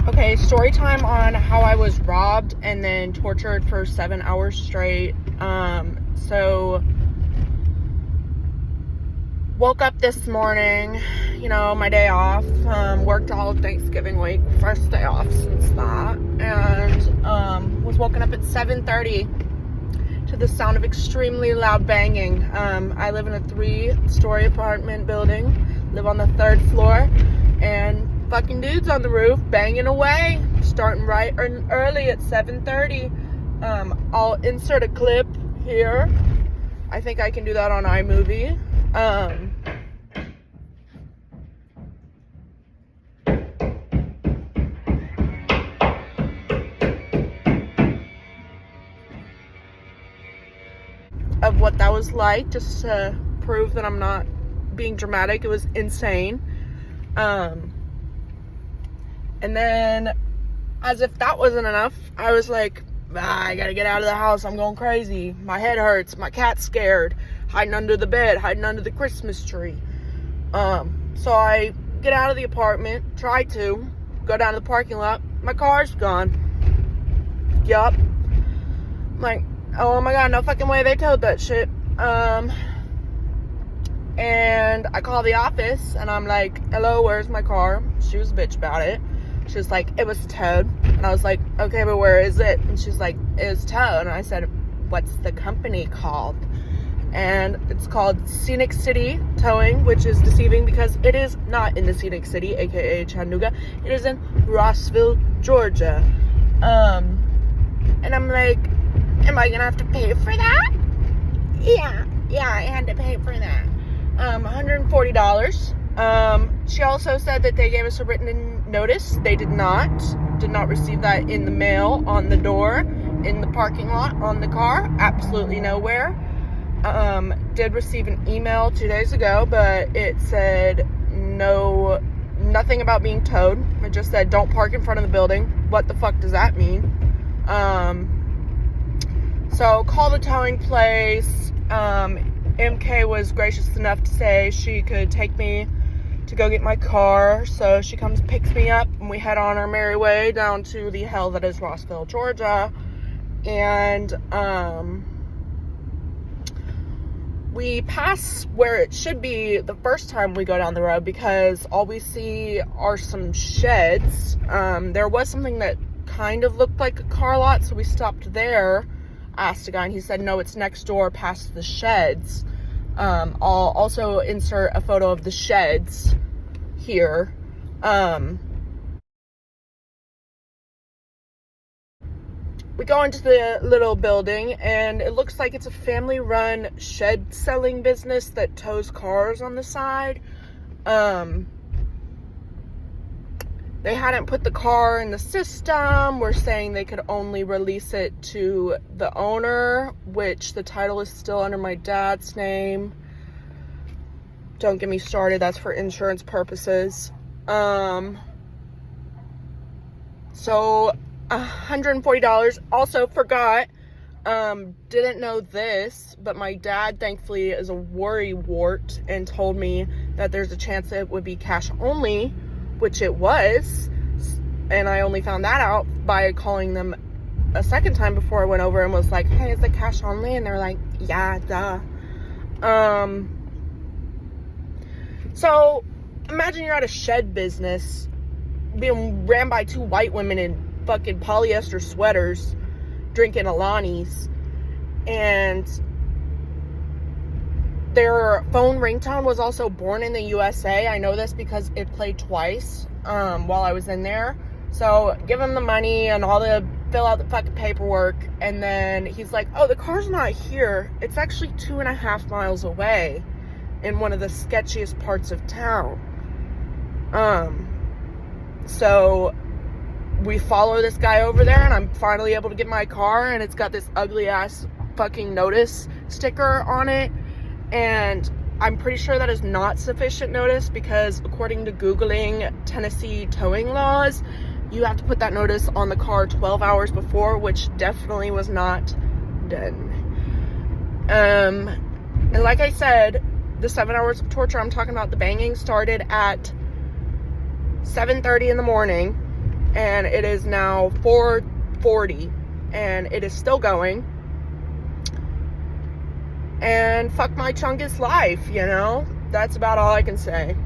Okay, story time on how I was robbed and then tortured for 7 hours straight. So woke up this morning, my day off, worked all of Thanksgiving week, first day off since that, and was woken up at 7:30 to the sound of extremely loud banging. I live in a 3-story apartment building, live on the 3rd floor, and fucking dudes on the roof banging away, starting right early at 7:30. I'll insert a clip here. I think I can do that on iMovie. Of what that was like, just to prove that I'm not being dramatic. It was insane. And then, as if that wasn't enough, I was like, I gotta get out of the house. I'm going crazy. My head hurts. My cat's scared. Hiding under the bed. Hiding under the Christmas tree. So I get out of the apartment. Try to go down to the parking lot. My car's gone. Yup. I'm like, oh my god, no fucking way they towed that shit. And I call the office and I'm like, hello, where's my car? She was a bitch about it. She was like, it was towed. And I was like, okay, but where is it? And she's like, it was towed. And I said, what's the company called? And it's called Scenic City Towing, which is deceiving because it is not in the Scenic City, aka Chattanooga. It is in Rossville, Georgia. And I'm like, am I gonna have to pay for that? Yeah, I had to pay for that. $140. She also said that they gave us a written notice. They did not receive that in the mail, on the door, in the parking lot, on the car, absolutely nowhere. Did receive an email 2 days ago, but it said nothing about being towed. It just said don't park in front of the building. What the fuck does that mean? So call the towing place. MK was gracious enough to say she could take me to go get my car. So she comes, picks me up, and we head on our merry way down to the hell that is Rossville, Georgia. And we pass where it should be the first time we go down the road because all we see are some sheds. There was something that kind of looked like a car lot, so we stopped there, asked a guy, and he said no, it's next door past the sheds. I'll also insert a photo of the sheds here. We go into the little building, and it looks like it's a family-run shed selling business that tows cars on the side. They hadn't put the car in the system. We're saying they could only release it to the owner, which the title is still under my dad's name. Don't get me started. That's for insurance purposes. So $140. Also forgot, didn't know this, but my dad thankfully is a worrywart and told me that there's a chance it would be cash only, which it was, and I only found that out by calling them a second time before I went over and was like, hey, is it cash only? And they're like, yeah, duh. So imagine you're at a shed business being ran by 2 white women in fucking polyester sweaters drinking Alani's, and their phone ringtone was also Born in the USA. I know this because it played twice while I was in there. So give him the money and all the fill out the fucking paperwork, and then he's like, oh, the car's not here, it's actually 2.5 miles away in one of the sketchiest parts of town. So we follow this guy over there, and I'm finally able to get my car, and it's got this ugly ass fucking notice sticker on it, and I'm pretty sure that is not sufficient notice because according to Googling Tennessee towing laws, you have to put that notice on the car 12 hours before, which definitely was not done. And like I said, the 7 hours of torture I'm talking about, the banging started at 7:30 in the morning. and it is now 4:40, and it is still going. And fuck my Chungus life, you know? That's about all I can say.